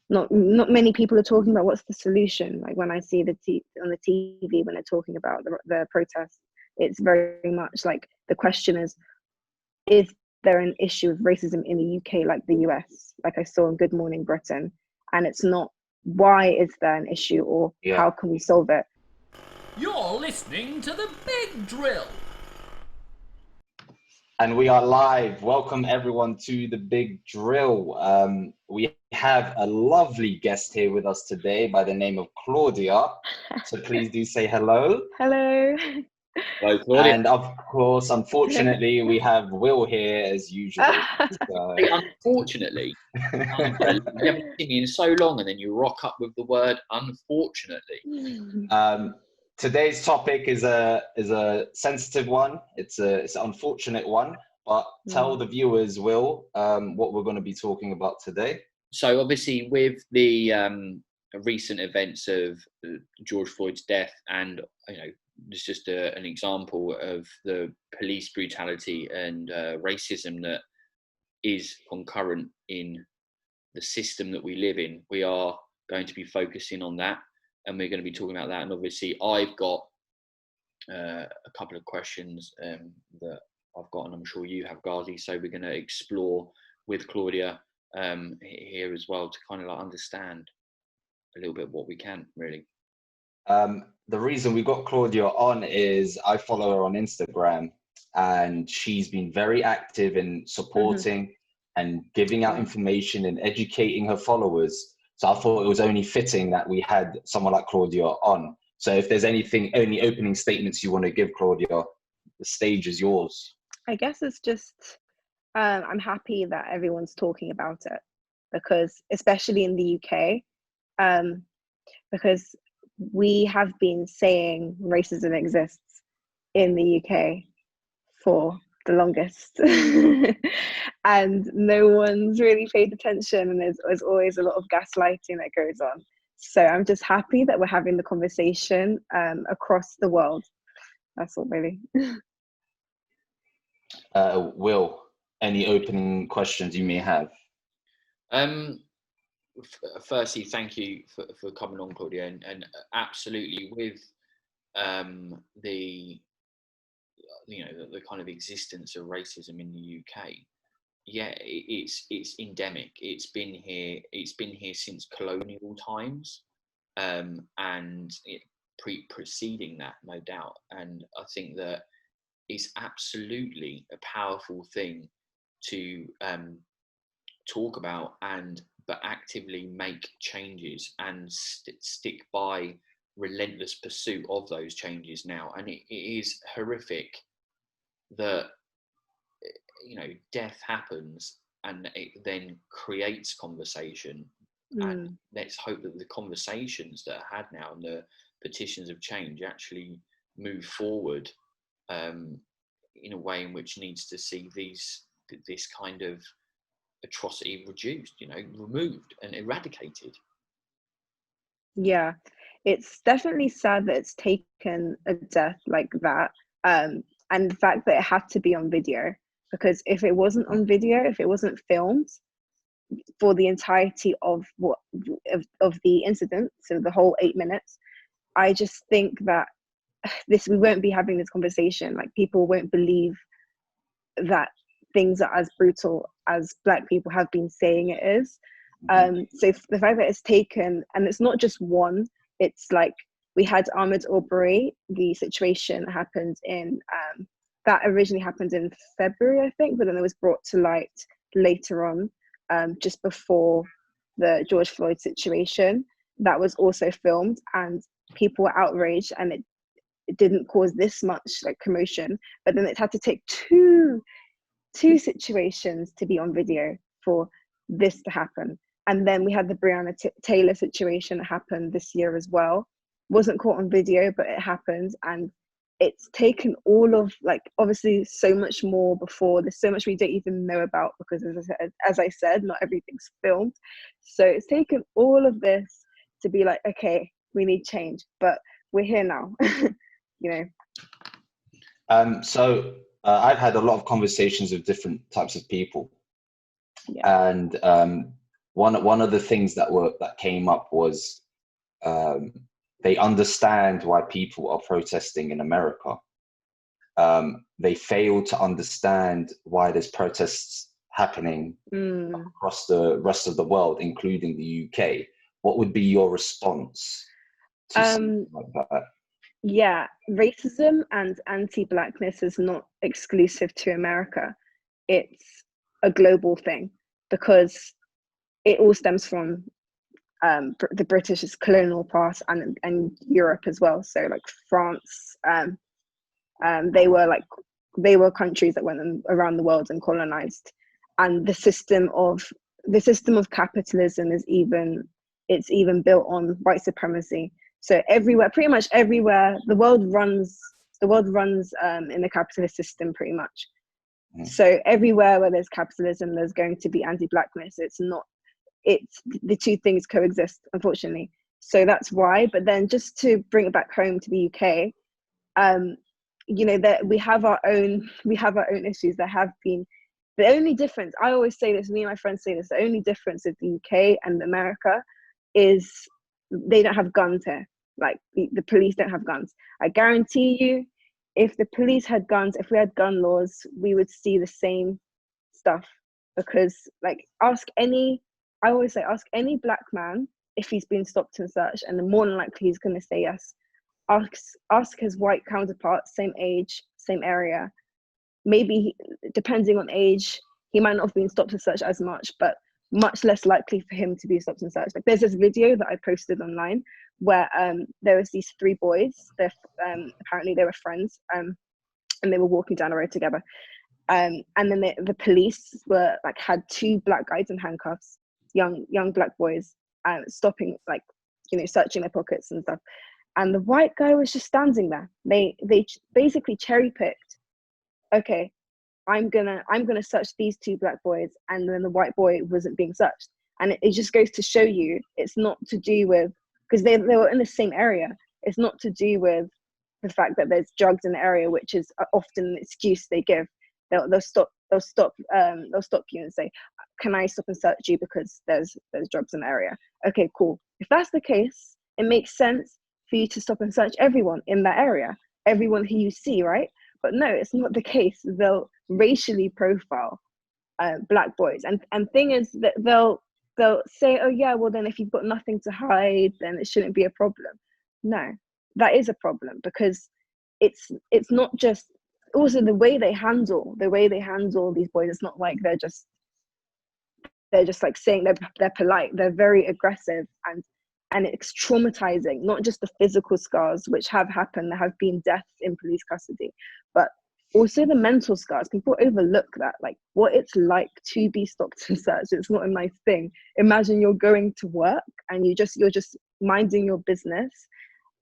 not many people are talking about what's the solution. Like when I see on the TV when they're talking about the protests, it's very much like the question is there an issue of racism in the UK like the US, like I saw in Good Morning Britain, and it's not why is there an issue or how can we solve it. You're listening to The Big Drill. And we are live. Welcome everyone to The Big Drill. We have a lovely guest here with us today by the name of Claudia. So please do say hello. Hello. Hello, Claudia. And of course, unfortunately, we have Will here as usual. Unfortunately. You haven't seen me in so long and then you rock up with the word unfortunately. Today's topic is a sensitive one. It's an unfortunate one, but tell the viewers, Will, what we're going to be talking about today. So obviously with the recent events of George Floyd's death, and it's just an example of the police brutality and racism that is concurrent in the system that we live in. We are going to be focusing on that, and we're going to be talking about that. And obviously I've got a couple of questions that I've got, and I'm sure you have, Ghazi. So we're going to explore with Claudia here as well to kind of like understand a little bit what we can, really. The reason we got Claudia on is I follow her on Instagram, and she's been very active in supporting and giving out information and educating her followers. So I thought it was only fitting that we had someone like Claudia on. So if there's any opening statements you want to give, Claudia, the stage is yours. I guess it's just, I'm happy that everyone's talking about it, because especially in the UK, because we have been saying racism exists in the UK for the longest and no one's really paid attention, and there's always a lot of gaslighting that goes on. So I'm just happy that we're having the conversation across the world. That's all, really. Will, any opening questions you may have? Firstly, thank you for coming on, Claudia, and absolutely with the kind of existence of racism in the UK. Yeah, it's endemic. It's been here since colonial times, and preceding that, no doubt. And I think that it's absolutely a powerful thing to talk about but actively make changes and stick by relentless pursuit of those changes now. And it is horrific that death happens and it then creates conversation. And let's hope that the conversations that are had now and the petitions of change actually move forward in a way in which needs to see this kind of atrocity reduced, removed and eradicated. Yeah, it's definitely sad that it's taken a death like that, and the fact that it had to be on video, because if it wasn't on video, if it wasn't filmed for the entirety of the incident, so the whole 8 minutes, I just think that we won't be having this conversation. Like, people won't believe that things are as brutal as Black people have been saying it is. So the fact that it's taken, and it's not just one, it's like we had Ahmaud Arbery, the situation happened in, that originally happened in February, I think, but then it was brought to light later on, just before the George Floyd situation. That was also filmed, and people were outraged, and it didn't cause this much like commotion, but then it had to take two situations to be on video for this to happen. And then we had the Breonna Taylor situation that happened this year as well. Wasn't caught on video, but it happened, and it's taken all of, like, obviously so much more before. There's so much we don't even know about, because as I said, not everything's filmed. So it's taken all of this to be like, okay, we need change, but we're here now. So I've had a lot of conversations with different types of people, and one of the things that came up was they understand why people are protesting in America. They fail to understand why there's protests happening across the rest of the world, including the UK. What would be your response to something like that? Yeah, racism and anti-Blackness is not exclusive to America. It's a global thing because it all stems from the British's colonial past and Europe as well. So like France, they were countries that went around the world and colonized, and the system of capitalism is even built on white supremacy. So everywhere, pretty much everywhere, the world runs in the capitalist system pretty much. So everywhere where there's capitalism, there's going to be anti-Blackness. It's the two things coexist, unfortunately. So that's why. But then just to bring it back home to the UK, you know, that we have our own issues. There have been, the only difference, I always say this, me and my friends say this, the only difference of the UK and America is they don't have guns here. Like the police don't have guns. I guarantee you, if the police had guns, if we had gun laws, we would see the same stuff. Because like I always say, ask any black man if he's been stopped and searched, and the more than likely he's going to say yes. Ask his white counterpart, same age, same area. Maybe depending on age, he might not have been stopped and searched as much, but much less likely for him to be stopped and searched. Like there's this video that I posted online where there was these three boys. They're apparently they were friends, and they were walking down the road together. And then the police were like had two black guys in handcuffs, young black boys, stopping, like, you know, searching their pockets and stuff. And the white guy was just standing there. They basically cherry picked. Okay, I'm gonna search these two black boys, and then the white boy wasn't being searched. And it just goes to show you, it's not to do with, because they were in the same area. It's not to do with the fact that there's drugs in the area, which is often an excuse they give. They'll stop you and say, "Can I stop and search you because there's drugs in the area?" Okay, cool. If that's the case, it makes sense for you to stop and search everyone in that area, everyone who you see, right? But no, it's not the case. They'll racially profile black boys, and thing is that they'll say, "Oh yeah, well then if you've got nothing to hide, then it shouldn't be a problem." No, that is a problem, because it's not just, also the way they handle these boys. It's not like they're just like saying they're polite. They're very aggressive, and it's traumatizing, not just the physical scars, which have happened. There have been deaths in police custody, but also the mental scars. People overlook that, like what it's like to be stopped and searched. It's not a nice thing. Imagine you're going to work and you're just minding your business,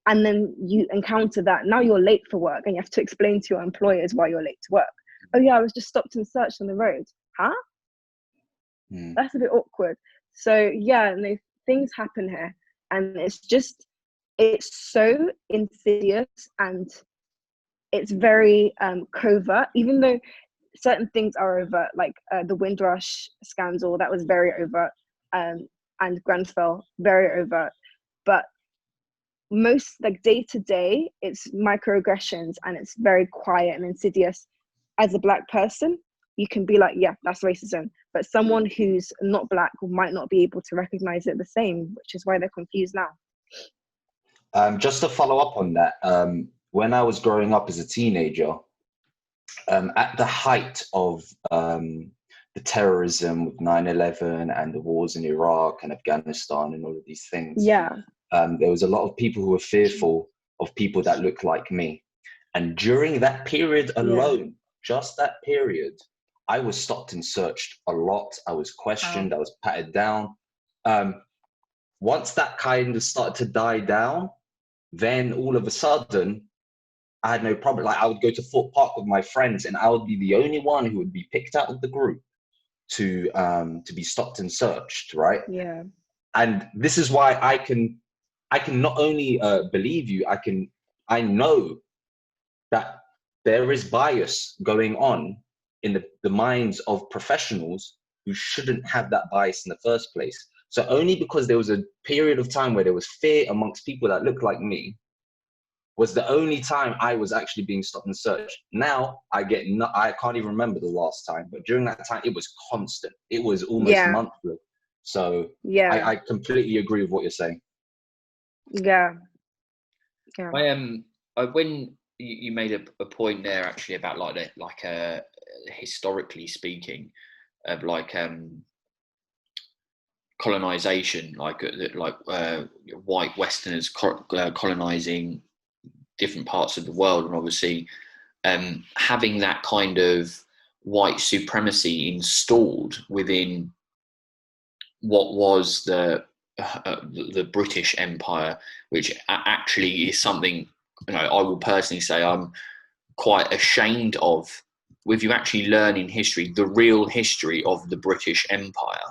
and then you encounter that. Now you're late for work and you have to explain to your employers why you're late to work. "Oh yeah, I was just stopped and searched on the road." Huh? That's a bit awkward. So yeah, no, things happen here, and it's so insidious, and it's very covert, even though certain things are overt, like the Windrush scandal, that was very overt, and Grenfell, very overt. But most, like day to day, it's microaggressions, and it's very quiet and insidious. As a black person, you can be like, yeah, that's racism. But someone who's not black might not be able to recognize it the same, which is why they're confused now. Just to follow up on that, when I was growing up as a teenager, at the height of the terrorism with 9/11 and the wars in Iraq and Afghanistan and all of these things, there was a lot of people who were fearful of people that looked like me. And during that period alone, just that period, I was stopped and searched a lot. I was questioned, I was patted down. Once that kind of started to die down, then all of a sudden, I had no problem. Like I would go to Fort Park with my friends, and I would be the only one who would be picked out of the group to be stopped and searched, right? Yeah. And this is why I can not only believe you, I know that there is bias going on in the minds of professionals who shouldn't have that bias in the first place. So only because there was a period of time where there was fear amongst people that looked like me was the only time I was actually being stopped and searched. Now I can't even remember the last time, but during that time it was constant. It was almost Yeah. monthly. So Yeah. I completely agree with what you're saying. Yeah. Yeah. I when you made a point there actually about historically speaking of colonization, white Westerners colonizing different parts of the world, and obviously having that kind of white supremacy installed within what was the British Empire, which actually is something, I will personally say I'm quite ashamed of. If you actually learn in history the real history of the British Empire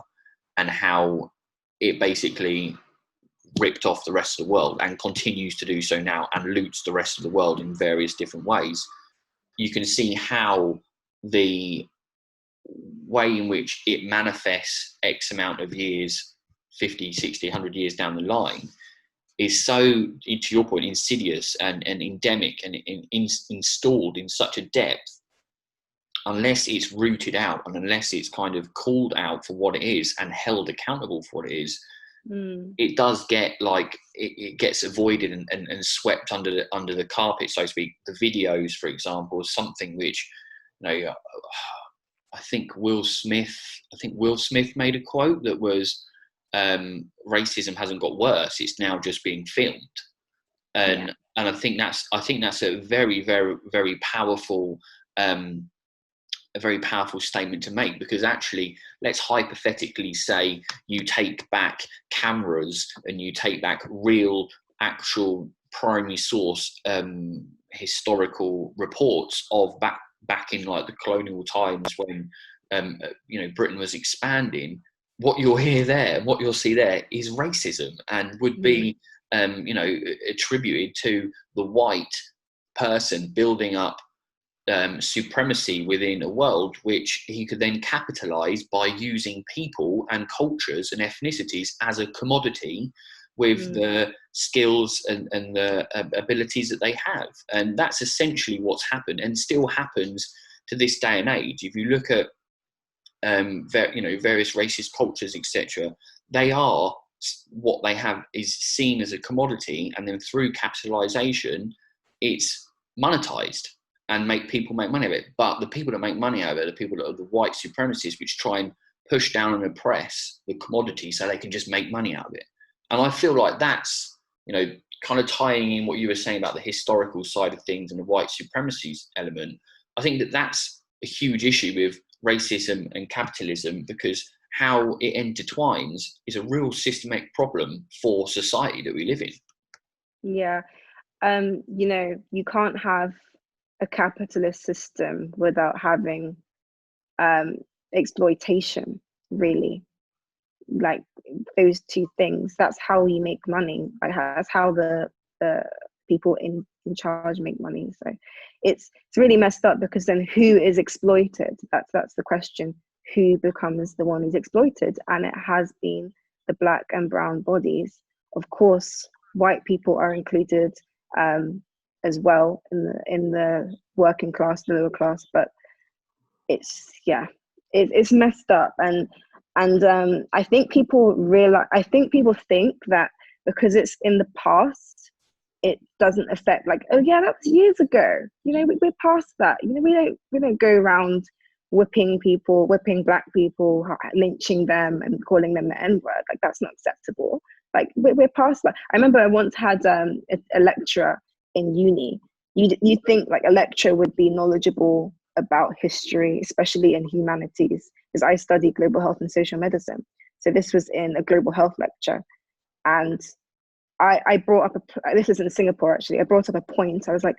and how it basically ripped off the rest of the world and continues to do so now and loots the rest of the world in various different ways, you can see how the way in which it manifests X amount of years, 50, 60, 100 years down the line, is so, to your point, insidious and endemic and installed in such a depth, unless it's rooted out and unless it's kind of called out for what it is and held accountable for what it is, it does get it gets avoided and swept under the carpet, so to speak. The videos, for example, is something which, I think Will Smith made a quote that was, racism hasn't got worse, it's now just being filmed. And I think that's a very, very, very powerful statement to make, because actually, let's hypothetically say you take back cameras and you take back real, actual primary source historical reports of back in like the colonial times when Britain was expanding. What you'll see there is racism, and would be attributed to the white person building up supremacy within a world which he could then capitalize by using people and cultures and ethnicities as a commodity with the skills and the abilities that they have. And that's essentially what's happened and still happens to this day and age. If you look at various racist cultures, etc., they are, what they have is seen as a commodity, and then through capitalization it's monetized and people make money out of it. But the people that make money out of it are the people that are the white supremacists, which try and push down and oppress the commodity so they can just make money out of it. And I feel like that's, kind of tying in what you were saying about the historical side of things and the white supremacy element. I think that that's a huge issue with racism and capitalism, because how it intertwines is a real systemic problem for society that we live in. Yeah. You can't have a capitalist system without having exploitation, really. Like those two things, that's how you make money. Like that's how the people in charge make money. So it's really messed up, because then who is exploited? That's the question. Who becomes the one who's exploited? And it has been the black and brown bodies. Of course, white people are included as well in the working class, the lower class, but it's messed up. And I think people think that because it's in the past, it doesn't affect, like, oh yeah, that was years ago. We're past that. We don't go around whipping black people, lynching them and calling them the N-word. Like, that's not acceptable. Like, we're past that. I remember I once had a lecturer in uni. You'd think like a lecturer would be knowledgeable about history, especially in humanities, because I study global health and social medicine. So this was in a global health lecture. And I brought up, this is in Singapore actually, I brought up a point. I was like,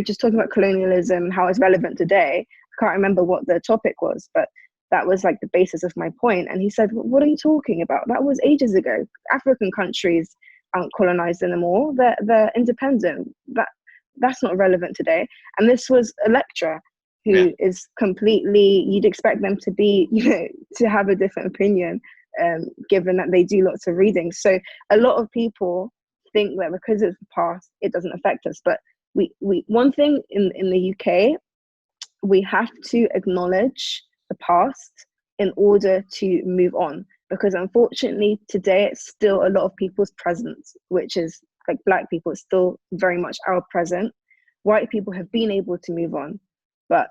just talking about colonialism, how it's relevant today. I can't remember what the topic was, but that was like the basis of my point. And he said, what are you talking about? That was ages ago. African countries aren't colonized anymore. They're independent. That's not relevant today. And this was a lecturer. who is completely, you'd expect them to be, to have a different opinion, given that they do lots of reading. So a lot of people think that because it's the past, it doesn't affect us. But we one thing in the UK, we have to acknowledge the past in order to move on, because unfortunately today it's still a lot of people's present, which is like Black people, it's still very much our present. White people have been able to move on, but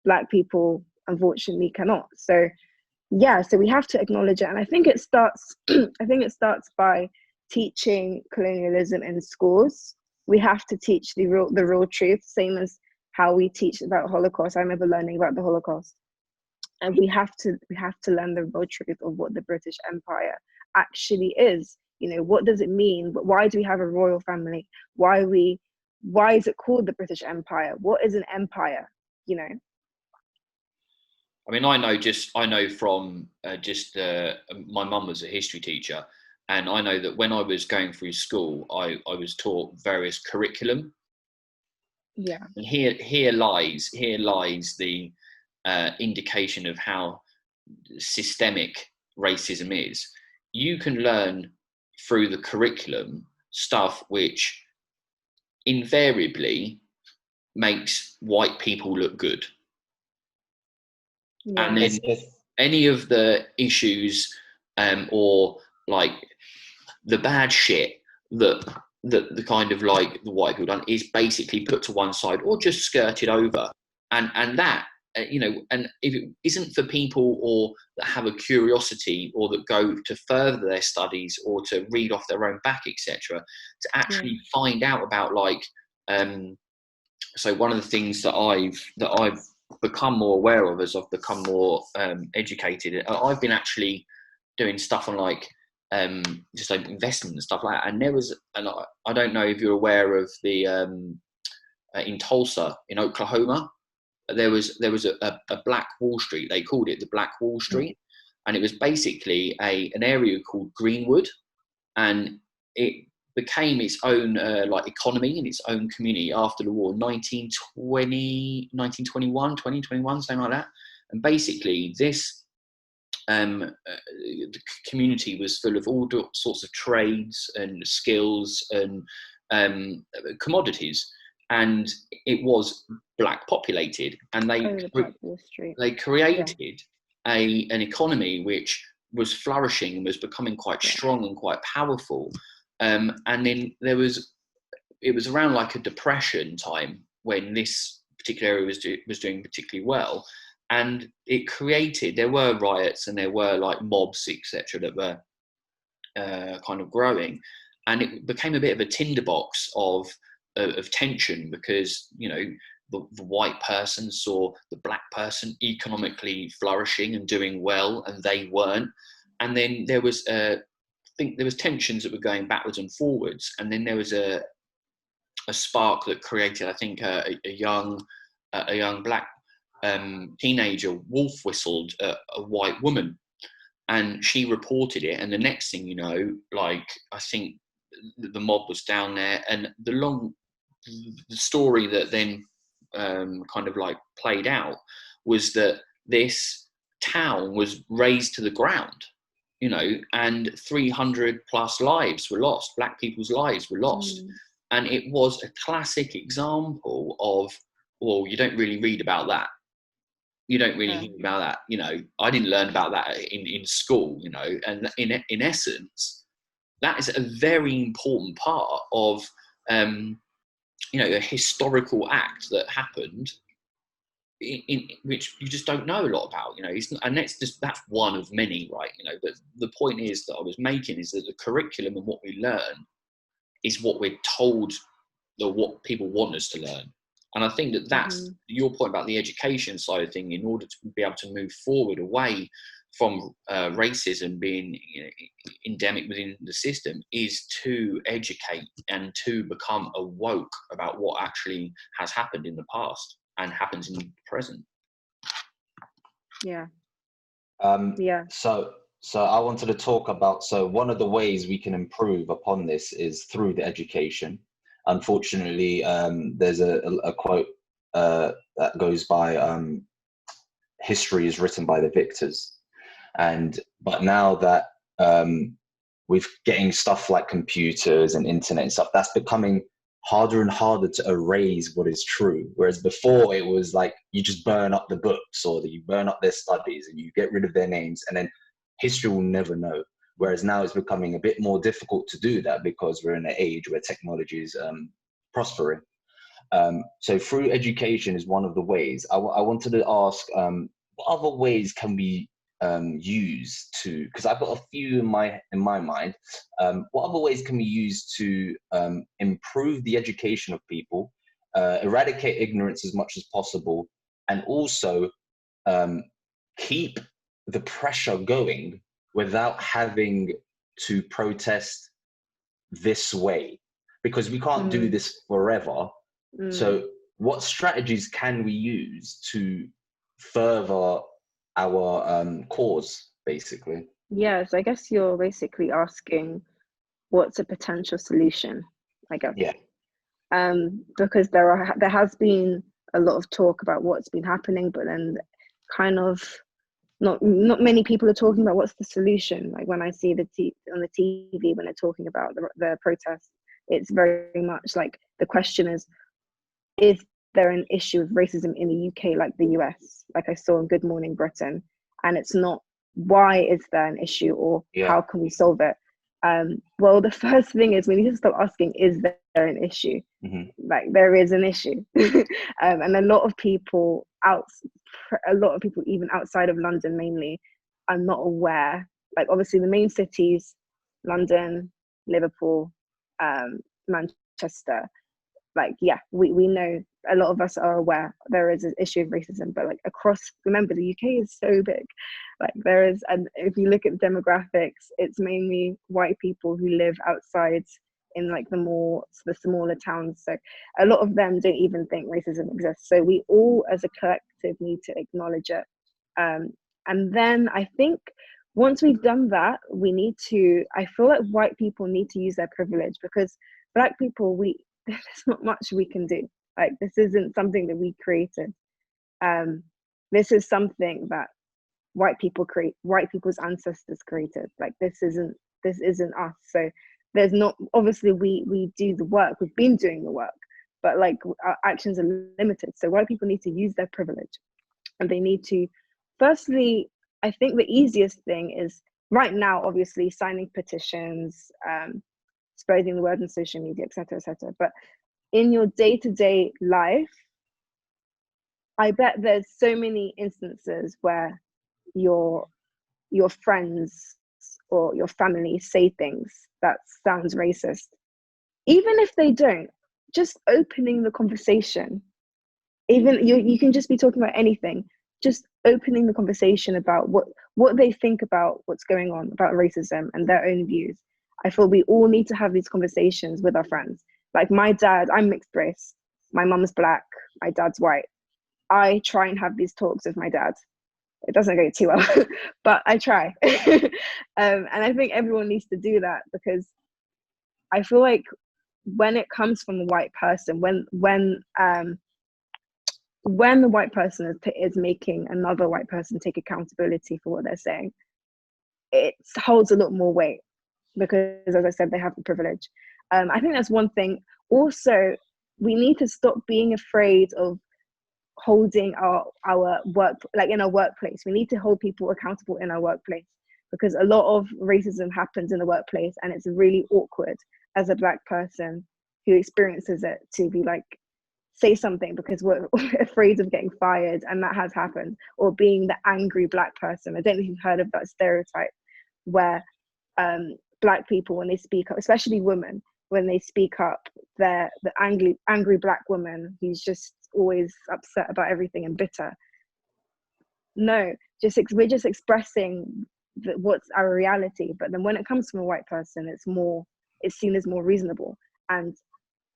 Black people unfortunately cannot. So yeah, so we have to acknowledge it. And I think it starts by teaching colonialism in schools. We have to teach the real truth, same as how we teach about Holocaust. I remember learning about the Holocaust. And we have to learn the real truth of what the British Empire actually is. What does it mean? Why do we have a royal family? Why is it called the British Empire? What is an empire? I mean, I know from my mum was a history teacher, and I know that when I was going through school, I was taught various curriculum. Yeah. And here lies the indication of how systemic racism is. You can learn through the curriculum stuff which invariably makes white people look good. Yeah. And then any of the issues or like the bad shit that the kind of like the white people done is basically put to one side or just skirted over. And that, and if it isn't for people or that have a curiosity or that go to further their studies or to read off their own back, etc., to actually find out about so one of the things that I've become more aware of as I've become more educated, I've been actually doing stuff on just like investment and stuff like that. And I don't know if you're aware of the in Tulsa in Oklahoma, there was a Black Wall Street. They called it the Black Wall Street, and it was basically an area called Greenwood, and it became its own economy and its own community after the war, 2021, something like that. And basically this the community was full of all sorts of trades and skills and commodities, and it was Black populated, and they created an economy which was flourishing and was becoming quite strong and quite powerful. And then it was around like a depression time when this particular area was doing particularly well, and there were riots and there were like mobs, etc., that were kind of growing, and it became a bit of a tinderbox of tension, because the white person saw the Black person economically flourishing and doing well, and they weren't. And then there was I think there was tensions that were going backwards and forwards, and then there was a spark that created, I think, a young Black teenager wolf whistled a white woman, and she reported it. And the next thing you know, I think the mob was down there, and the story that then kind of like played out was that this town was razed to the ground. And 300 plus lives were lost. Black people's lives were lost. And it was a classic example of, well, you don't really read about that. You don't really hear about that. I didn't learn about that in school, and in essence, that is a very important part of, a historical act that happened in which you just don't know a lot about, and that's one of many, right? But the point is that I was making is that the curriculum and what we learn is what we're told, or what people want us to learn. And I think that's your point about the education side of thing. In order to be able to move forward away from racism being endemic within the system, is to educate and to become awoke about what actually has happened in the past and happens in the present. So I wanted to talk about, one of the ways we can improve upon this is through the education. Unfortunately, there's a quote that goes by history is written by the victors. But now that with getting stuff like computers and internet and stuff, that's becoming harder and harder to erase what is true. Whereas before it was like you just burn up the books, or you burn up their studies and you get rid of their names, and then history will never know. Whereas now it's becoming a bit more difficult to do that because we're in an age where technology is prospering. So through education is one of the ways. I wanted to ask, what other ways can we use to, because I've got a few in my mind, what other ways can we use to improve the education of people, eradicate ignorance as much as possible, and also keep the pressure going without having to protest this way? Because we can't do this forever. So what strategies can we use to further our cause, basically? Yeah, so I guess you're basically asking what's a potential solution, I guess. Yeah. Because there has been a lot of talk about what's been happening, but then kind of not many people are talking about what's the solution. Like when I see on the TV when they're talking about the protests, it's very much like the question is there an issue of racism in the UK like the US, like I saw in Good Morning Britain? And it's not why is there an issue, or how can we solve it? Well, the first thing is we need to start asking, is there an issue? Like there is an issue. And a lot of people even outside of London mainly are not aware. Like obviously the main cities, London, Liverpool, Manchester, like we know, a lot of us are aware there is an issue of racism, but like remember the UK is so big, like there is, and if you look at the demographics, it's mainly white people who live outside in like the smaller towns, so a lot of them don't even think racism exists. So we all as a collective need to acknowledge it, and then I think once we've done that, I feel like white people need to use their privilege, because Black people, there's not much we can do. Like this isn't something that we created. This is something that white people's ancestors created. Like this isn't us. So there's not, obviously we do the work, we've been doing the work, but like our actions are limited. So white people need to use their privilege, and they need to, firstly, I think the easiest thing is right now, obviously signing petitions, spreading the word on social media, etc., etc. But in your day-to-day life, I bet there's so many instances where your friends or your family say things that sounds racist. Even if they don't, just opening the conversation, even you can just be talking about anything, just opening the conversation about what they think about what's going on, about racism and their own views. I feel we all need to have these conversations with our friends. Like my dad, I'm mixed race. My mum's Black, my dad's white. I try and have these talks with my dad. It doesn't go too well, but I try. And I think everyone needs to do that, because I feel like when it comes from a white person, when the white person is making another white person take accountability for what they're saying, it holds a lot more weight, because as I said, they have the privilege. I think that's one thing. Also, we need to stop being afraid of holding our work, like in our workplace. We need to hold people accountable in our workplace, because a lot of racism happens in the workplace, and it's really awkward as a Black person who experiences it to be like, say something, because we're afraid of getting fired, and that has happened. Or being the angry Black person. I don't know if you've heard of that stereotype where Black people, when they speak up, especially women, when they speak up, they're the angry Black woman who's just always upset about everything and bitter. No, we're just expressing what's our reality. But then when it comes from a white person, it's seen as more reasonable, and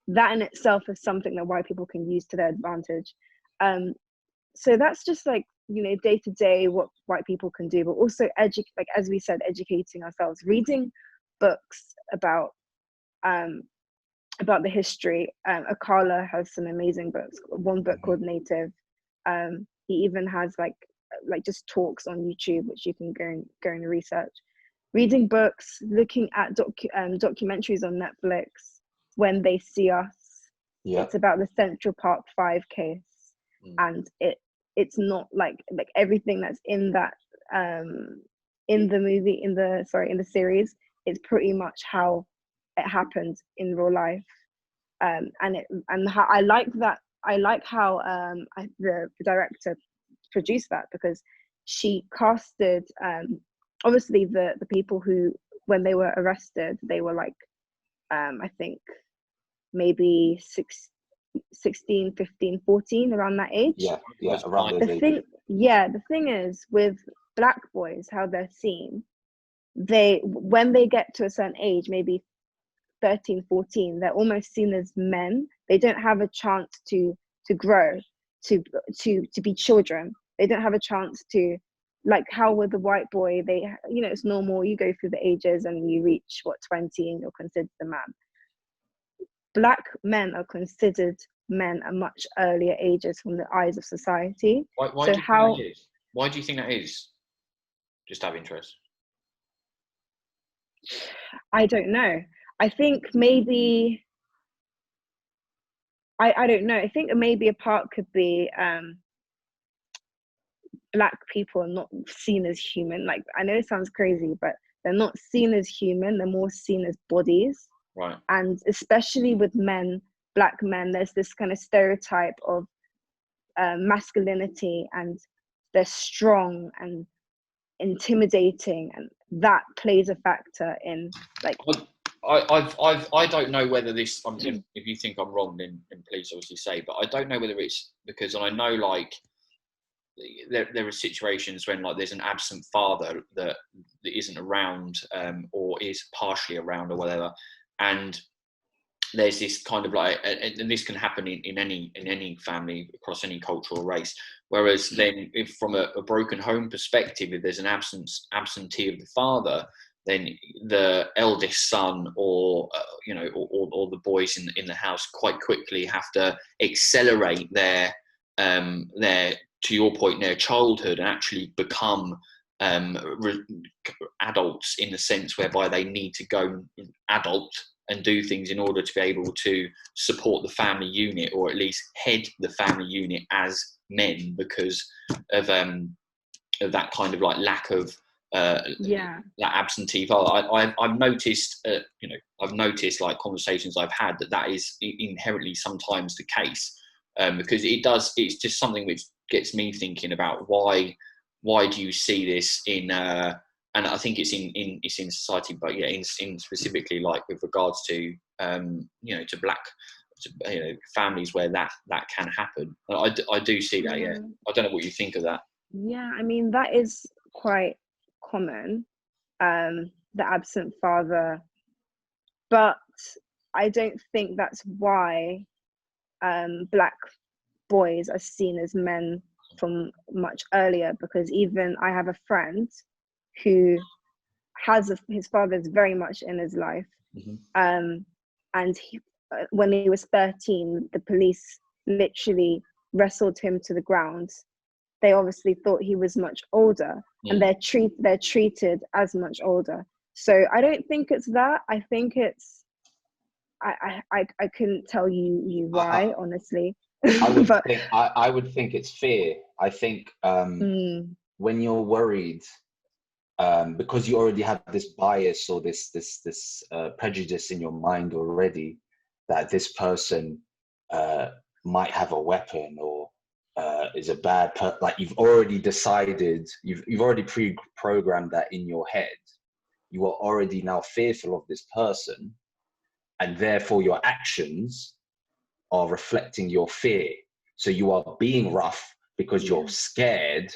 that in itself is something that white people can use to their advantage. So that's just like, day to day what white people can do, but also like as we said, educating ourselves, reading books about about the history. Akala has some amazing books. One book called Native. He even has like just talks on YouTube, which you can go and research. Reading books, looking at documentaries on Netflix. When They See Us. Yeah. It's about the Central Park 5 case, and it's not like everything that's in that in the movie in the series. It's pretty much how it happened in real life, and how I like that. I like how the director produced that, because she casted obviously the people who, when they were arrested, they were like I think maybe 16, 15, 14, around that age. Yeah, around those ages. The thing is with Black boys, how they're seen, when they get to a certain age, maybe 13, 14, they're almost seen as men. They don't have a chance to grow, to be children. They don't have a chance to, like how with the white boy, they, it's normal, you go through the ages and you reach 20 and you're considered a man. Black men are considered men at much earlier ages from the eyes of society. Why do you think that is? Why do you think that is? Just out of interest. I don't know. I think maybe I don't know. I think maybe a part could be Black people are not seen as human. Like, I know it sounds crazy, but they're not seen as human. They're more seen as bodies. Right. And especially with men, Black men, there's this kind of stereotype of masculinity, and they're strong and intimidating, and that plays a factor in like. I don't know whether this. If you think I'm wrong, then please obviously say. But I don't know whether it's because I know like there are situations when like there's an absent father that isn't around, or is partially around or whatever, and there's this kind of like, and this can happen in any family across any cultural race. Whereas then, if from a broken home perspective, if there's an absentee of the father, then the eldest son or or the boys in the house quite quickly have to accelerate their to your point, their childhood, and actually become adults, in the sense whereby they need to go adult and do things in order to be able to support the family unit, or at least head the family unit as men, because of that kind of like lack of that absentee father. I've noticed I've noticed like conversations I've had that is inherently sometimes the case, because it's just something which gets me thinking about why do you see this in and I think it's in society, but yeah, in specifically like with regards to to Black families where that can happen. I do see that. Yeah, I don't know what you think of that. Yeah, I mean that is quite common, the absent father, but I don't think that's why Black boys are seen as men from much earlier, because even I have a friend who has his father is very much in his life, and when he was 13, the police literally wrestled him to the ground. They obviously thought he was much older, and they're treated as much older. So I don't think it's that. I think it's I couldn't tell you why, honestly. I would think it's fear. I think when you're worried, because you already have this bias or this prejudice in your mind already, that this person might have a weapon or is a bad person. Like you've already decided, you've already pre-programmed that in your head. You are already now fearful of this person, and therefore your actions are reflecting your fear. So you are being rough because you're scared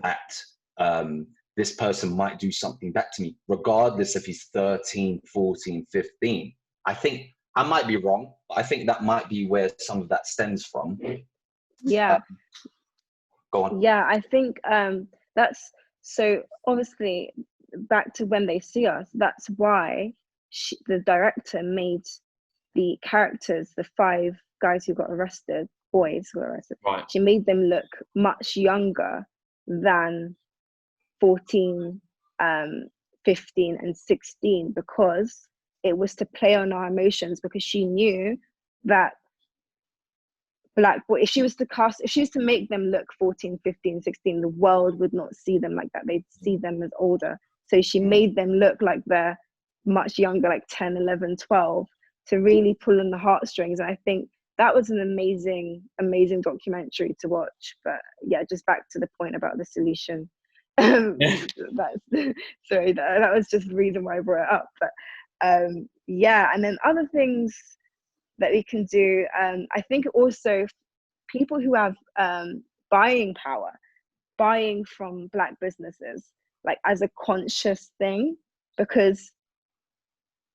that this person might do something back to me, regardless if he's 13, 14, 15. I think I might be wrong, but I think that might be where some of that stems from. Yeah. Go on. Yeah, I think that's, so obviously back to When They See Us, that's why the director made the characters, the 5 guys who got arrested, boys who got arrested, Right. she made them look much younger than 14, 15 and 16, because it was to play on our emotions, because she knew that black boy, if she was to make them look 14, 15, 16, the world would not see them like that. They'd see them as older. So she made them look like they're much younger, like 10, 11, 12, to really pull on the heartstrings. And I think that was an amazing documentary to watch. But yeah, just back to the point about the solution. Sorry, that was just the reason why I brought it up. But yeah, and then other things that we can do, I think also people who have buying power, buying from black businesses, like as a conscious thing, because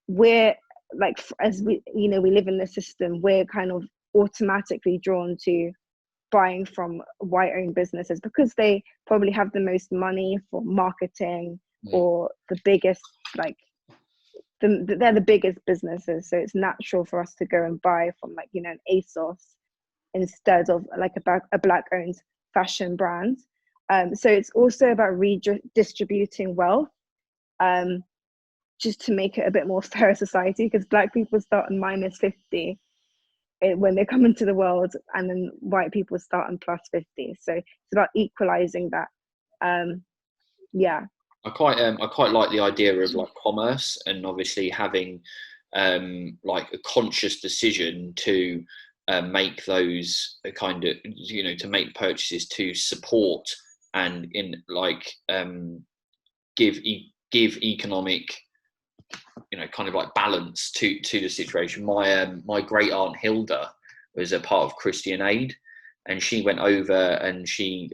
we're like, as we live in the system, we're kind of automatically drawn to buying from white-owned businesses because they probably have the most money for marketing, or the biggest, like they're the biggest businesses. So it's natural for us to go and buy from, like, an ASOS instead of like a black-owned fashion brand. So it's also about redistributing wealth, just to make it a bit more fair society, because black people start on -50 when they come into the world, and then white people start on +50. So it's about equalizing that. Yeah. I quite like the idea of like commerce, and obviously having like a conscious decision to make those kind of, to make purchases to support and give economic, kind of like balance to the situation. My great aunt Hilda was a part of Christian Aid, and she went over and she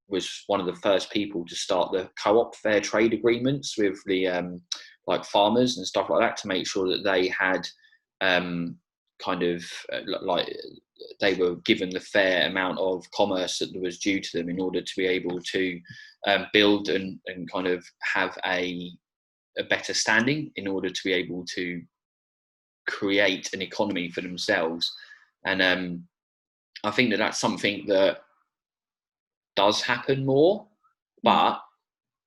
was one of the first people to start the co-op fair trade agreements with the like farmers and stuff like that, to make sure that they had like they were given the fair amount of commerce that was due to them in order to be able to build and kind of have a better standing, in order to be able to create an economy for themselves. And I think that that's something that does happen more, but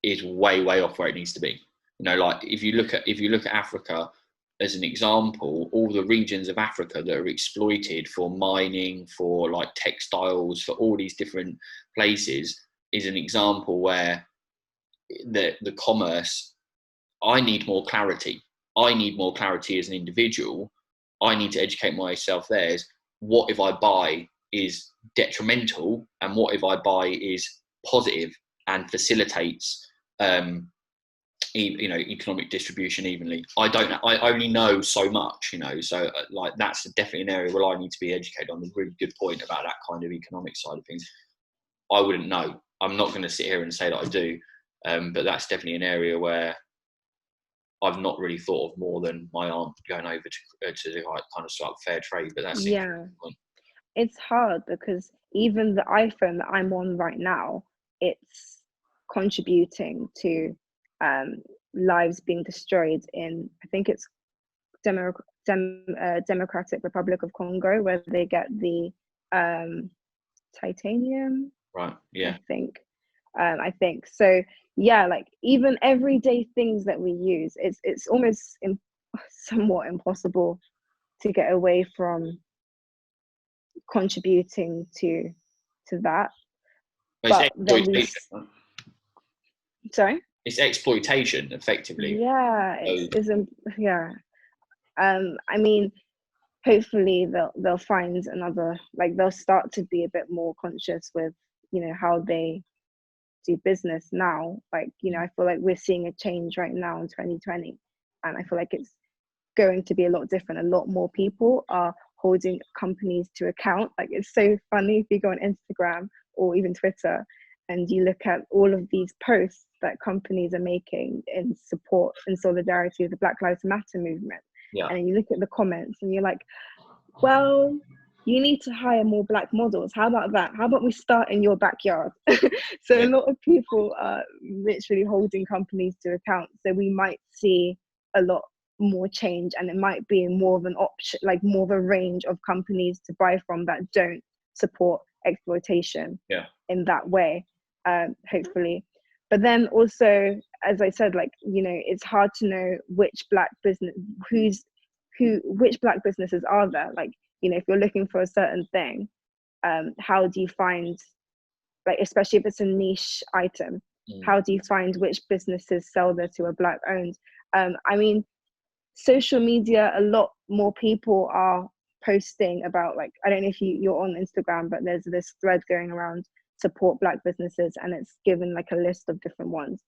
is way off where it needs to be. Like if you look at Africa as an example, all the regions of Africa that are exploited for mining, for like textiles, for all these different places, is an example where the commerce, I need more clarity. I need more clarity as an individual. I need to educate myself there. What if I buy is detrimental, and what if I buy is positive and facilitates economic distribution evenly? I only know so much, so like that's definitely an area where I need to be educated on. A really good point about that kind of economic side of things. I wouldn't know. I'm not going to sit here and say that I do, but that's definitely an area where I've not really thought of more than my aunt going over to like kind of start fair trade. But that's it's hard, because even the iPhone that I'm on right now, it's contributing to lives being destroyed in, I think it's Democratic Republic of Congo, where they get the titanium. Right. Yeah. I think so. Yeah, like even everyday things that we use, it's almost somewhat impossible to get away from contributing to that. But then sorry? It's exploitation, effectively. Yeah, yeah. I mean, hopefully they'll find another, like they'll start to be a bit more conscious with, how they do business now. Like, I feel like we're seeing a change right now in 2020, and I feel like it's going to be a lot different. A lot more people are holding companies to account. Like, it's so funny if you go on Instagram or even Twitter and you look at all of these posts that companies are making in support and solidarity of the Black Lives Matter movement. Yeah. And you look at the comments and you're like, well, you need to hire more Black models. How about that? How about we start in your backyard? So a lot of people are literally holding companies to account. So we might see a lot more change, and it might be more of an option, like more of a range of companies to buy from that don't support exploitation in that way, hopefully. But then also, as I said, like, you know, it's hard to know which black business, which black businesses are there. Like, you know, if you're looking for a certain thing, how do you find, like, especially if it's a niche item, how do you find which businesses sell there to a black owned? I mean, social media, a lot more people are posting about, like, I don't know if you're on Instagram, but there's this thread going around, support black businesses, and it's given like a list of different ones.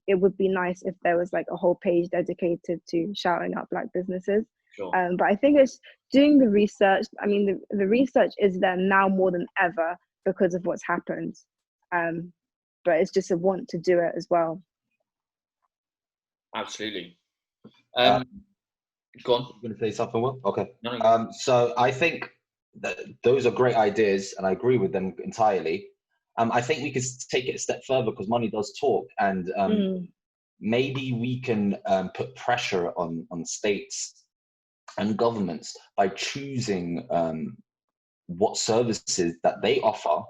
It would be nice if there was like a whole page dedicated to shouting out black businesses. Sure. But I think it's doing the research. I mean, the research is there now more than ever because of what's happened. But it's just a want to do it as well. Absolutely. Go on. You're going to say something, Will? Okay. No. So I think that those are great ideas, and I agree with them entirely. I think we could take it a step further, because money does talk, and maybe we can put pressure on states and governments by choosing what services that they offer,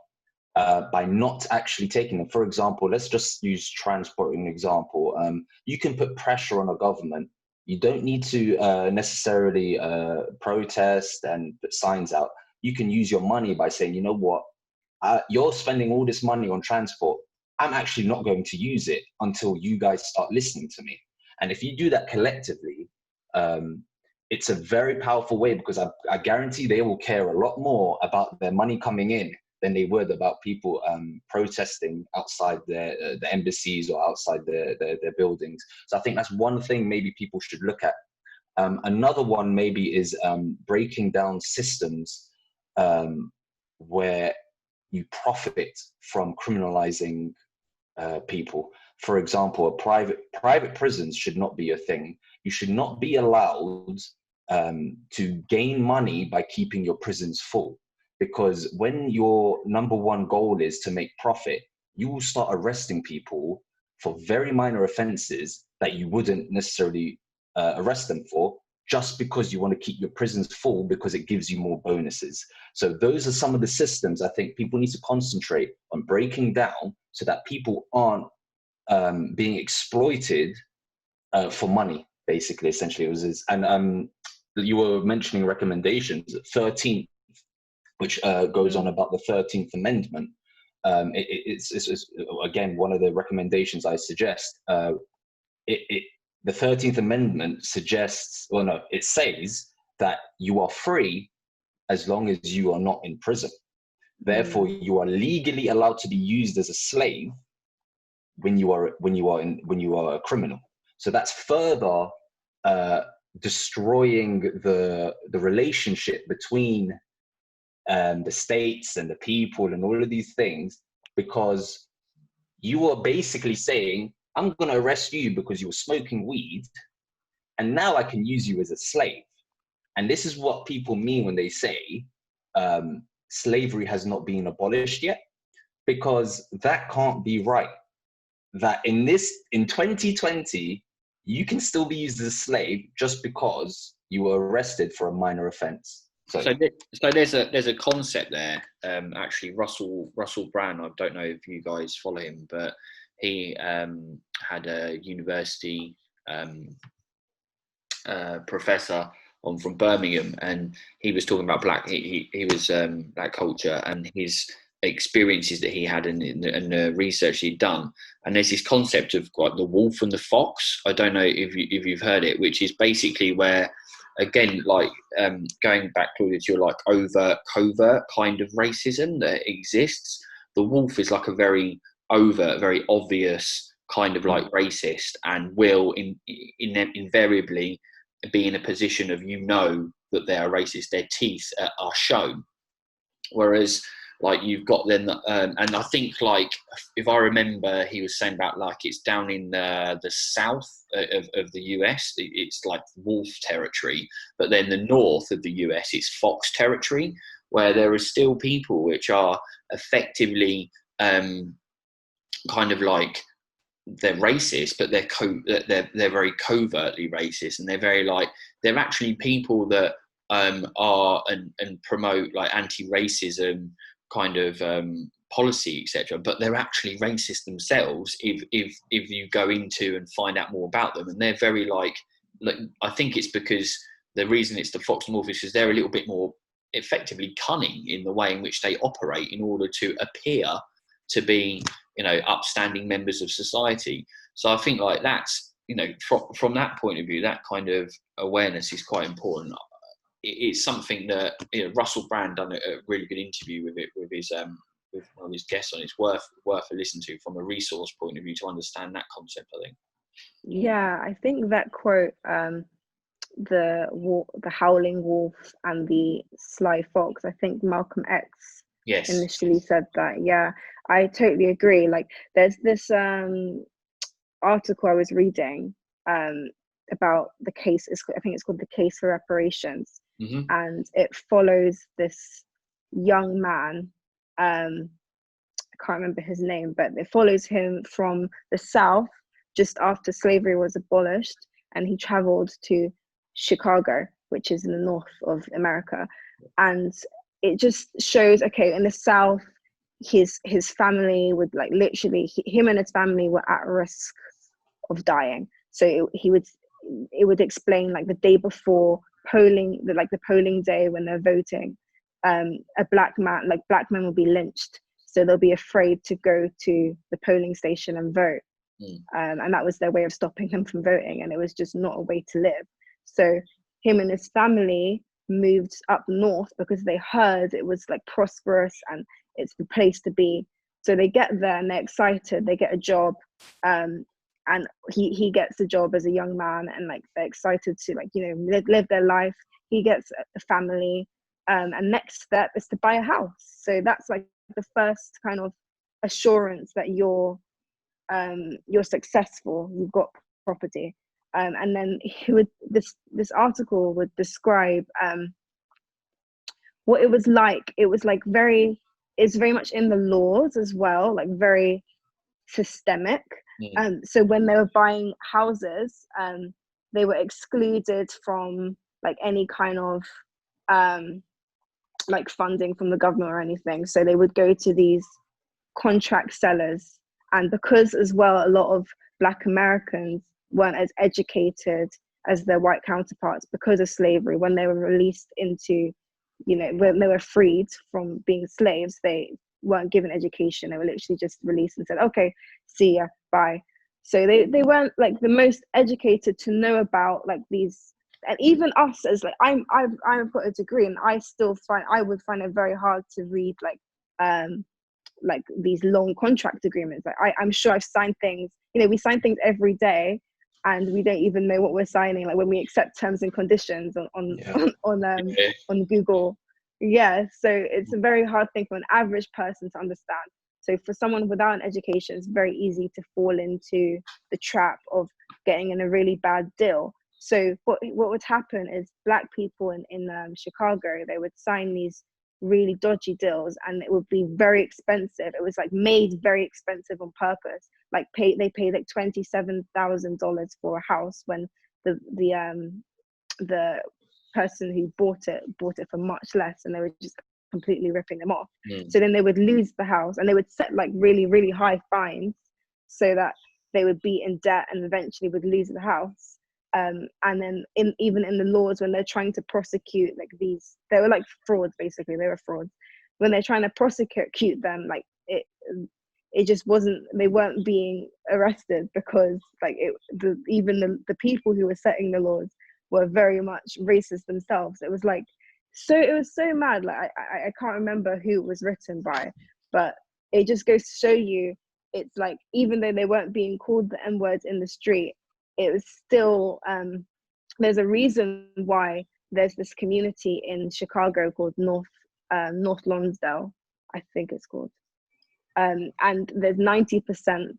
by not actually taking them. For example, let's just use transport as an example. You can put pressure on a government. You don't need to necessarily protest and put signs out. You can use your money by saying, you know what, you're spending all this money on transport. I'm actually not going to use it until you guys start listening to me. And if you do that collectively, it's a very powerful way, because I guarantee they will care a lot more about their money coming in than they would about people protesting outside the embassies or outside their buildings. So I think that's one thing maybe people should look at. Another one maybe is breaking down systems where you profit from criminalizing people. For example, private prisons should not be a thing. You should not be allowed to gain money by keeping your prisons full. Because when your number one goal is to make profit, you will start arresting people for very minor offenses that you wouldn't necessarily arrest them for, just because you want to keep your prisons full, because it gives you more bonuses. So those are some of the systems I think people need to concentrate on breaking down, so that people aren't being exploited for money, basically, essentially. It was, and you were mentioning recommendations, 13th, which goes on about the 13th Amendment. It's again, one of the recommendations I suggest. The 13th Amendment suggests, well, no, it says that you are free as long as you are not in prison. Therefore, you are legally allowed to be used as a slave when you are a criminal. So that's further destroying the relationship between the states and the people and all of these things, because you are basically saying, I'm going to arrest you because you were smoking weed, and now I can use you as a slave. And this is what people mean when they say slavery has not been abolished yet, because that can't be right. That in 2020, you can still be used as a slave just because you were arrested for a minor offense. So there's a concept there. Actually, Russell Brand, I don't know if you guys follow him, but he had a university professor on from Birmingham, and he was talking about black culture and his experiences that he had and the research he'd done. And there's this concept of like the wolf and the fox. I don't know if you've heard it, which is basically where, again, like going back, Claudia, to your like overt, covert kind of racism that exists. The wolf is like a very overt, very obvious kind of like racist, and will invariably be in a position of, you know, that they are racist. Their teeth are shown. Whereas like you've got then, and I think like, if I remember, he was saying about like it's down in the south of the US, it's like wolf territory, but then the north of the US, it's fox territory, where there are still people which are effectively kind of like they're racist, but they're very covertly racist, and they're actually people that are and promote like anti-racism kind of policy, etc. But they're actually racist themselves if you go into and find out more about them. And they're very like I think it's because the reason it's the Fox North is because they're a little bit more effectively cunning in the way in which they operate in order to appear to be, upstanding members of society. So I think like that's, from that point of view, that kind of awareness is quite important. It's something that Russell Brand done a really good interview with his with one of his guests on. It's worth a listen to from a resource point of view to understand that concept, I think. Yeah, I think that quote, the howling wolf and the sly fox, I think Malcolm X initially said that. Yeah, I totally agree. Like there's this article I was reading about the case. I think it's called The Case for Reparations. Mm-hmm. And it follows this young man. I can't remember his name, but it follows him from the South just after slavery was abolished, and he traveled to Chicago, which is in the north of America. And it just shows, okay, in the South, his family would literally, him and his family were at risk of dying. So it would explain the day before polling, the polling day when they're voting, black men will be lynched, so they'll be afraid to go to the polling station and vote. And that was their way of stopping them from voting, and it was just not a way to live. So him and his family moved up north because they heard it was prosperous and it's the place to be. So they get there and they're excited, they get a job, and he gets a job as a young man, and they're excited to live their life. He gets a family, and next step is to buy a house. So that's the first kind of assurance that you're successful, you've got property. And then this article would describe what it was like. It was it's very much in the laws as well, very systemic. So when they were buying houses, they were excluded from any kind of funding from the government or anything. So they would go to these contract sellers. And because as well, a lot of Black Americans weren't as educated as their white counterparts because of slavery, when they were released into, when they were freed from being slaves, they weren't given education. They were literally just released and said, okay, see ya, bye. So they weren't the most educated to know about these. And even us as I've got a degree, and I would find it very hard to read these long contract agreements. I'm sure I've signed things, we sign things every day and we don't even know what we're signing, when we accept terms and conditions on Google. Yeah, so it's a very hard thing for an average person to understand. So for someone without an education, it's very easy to fall into the trap of getting in a really bad deal. So what would happen is Black people in Chicago, they would sign these really dodgy deals, and it would be very expensive. It was made very expensive on purpose. They paid $27,000 for a house when the person who bought it for much less, and they were just completely ripping them off. So then they would lose the house, and they would set really, really high fines so that they would be in debt and eventually would lose the house. And then even in the laws, when they're trying to prosecute these, they were frauds, basically. They were frauds. When they're trying to prosecute them, it just wasn't, they weren't being arrested because even the people who were setting the laws were very much racist themselves. It was it was so mad. I can't remember who it was written by, but it just goes to show you, it's even though they weren't being called the N-word in the street, it was still, there's a reason why there's this community in Chicago called North Lonsdale, I think it's called. And there's 90%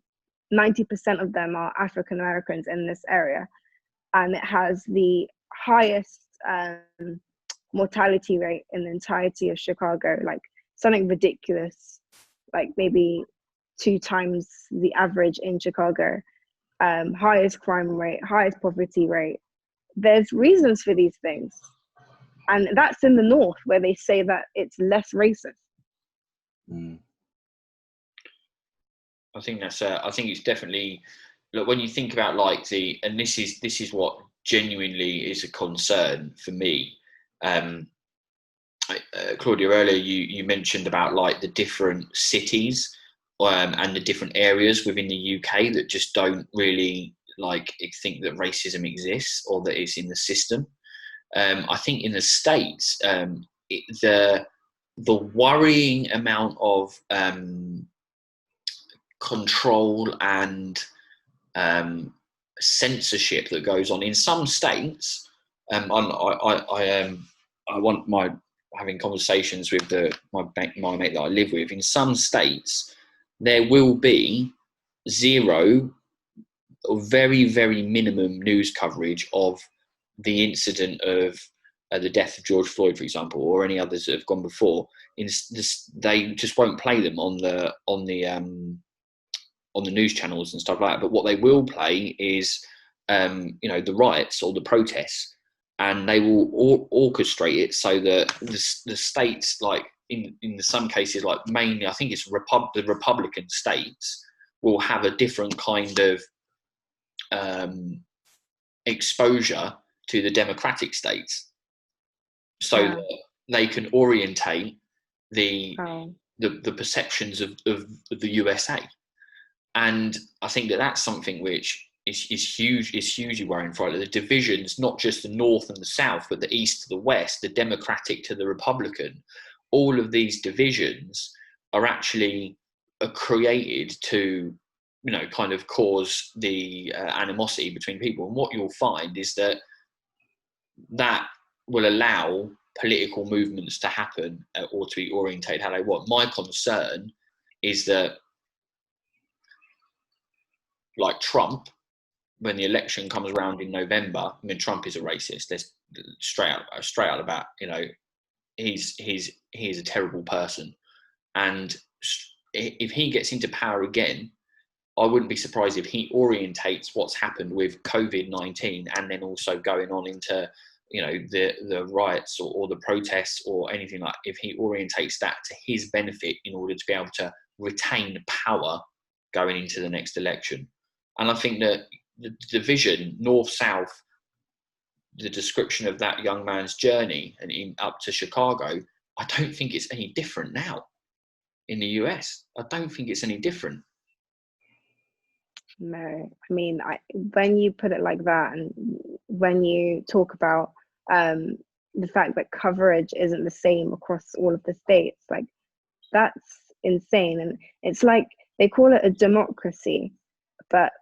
of them are African Americans in this area. And it has the highest mortality rate in the entirety of Chicago, something ridiculous, maybe 2 times the average in Chicago, highest crime rate, highest poverty rate. There's reasons for these things. And that's in the North, where they say that it's less racist. I think it's definitely, look, when you think about like and this is what genuinely is a concern for me. Claudia, earlier you mentioned about like the different cities and the different areas within the UK that just don't really like think that racism exists or that it's in the system. I think in the States, the worrying amount of control and censorship that goes on in some states. I want having conversations with my mate that I live with. In some states, there will be zero or very, very minimum news coverage of the incident of the death of George Floyd, for example, or any others that have gone before. They just won't play them on the news channels and stuff like that. But what they will play is, the riots or the protests, and they will orchestrate it so that the states, like in some cases, like mainly, I think it's the Republican states, will have a different kind of exposure to the Democratic states, so that they can orientate the perceptions of the USA. And I think that's something which is huge, is hugely worrying for the divisions, not just the North and the South, but the East to the West, the Democratic to the Republican. All of these divisions are actually created to, kind of cause the animosity between people. And what you'll find is that will allow political movements to happen or to be orientated how they want. My concern is that, like Trump, when the election comes around in November, I mean, Trump is a racist. There's straight out about, he's a terrible person. And if he gets into power again, I wouldn't be surprised if he orientates what's happened with COVID-19 and then also going on into, the riots or the protests or anything like, if he orientates that to his benefit in order to be able to retain power going into the next election. And I think that the division, North-South, the description of that young man's journey and up to Chicago, I don't think it's any different now in the US. I don't think it's any different. No, I mean, when you put it like that, and when you talk about the fact that coverage isn't the same across all of the states, like, that's insane. And it's like they call it a democracy, but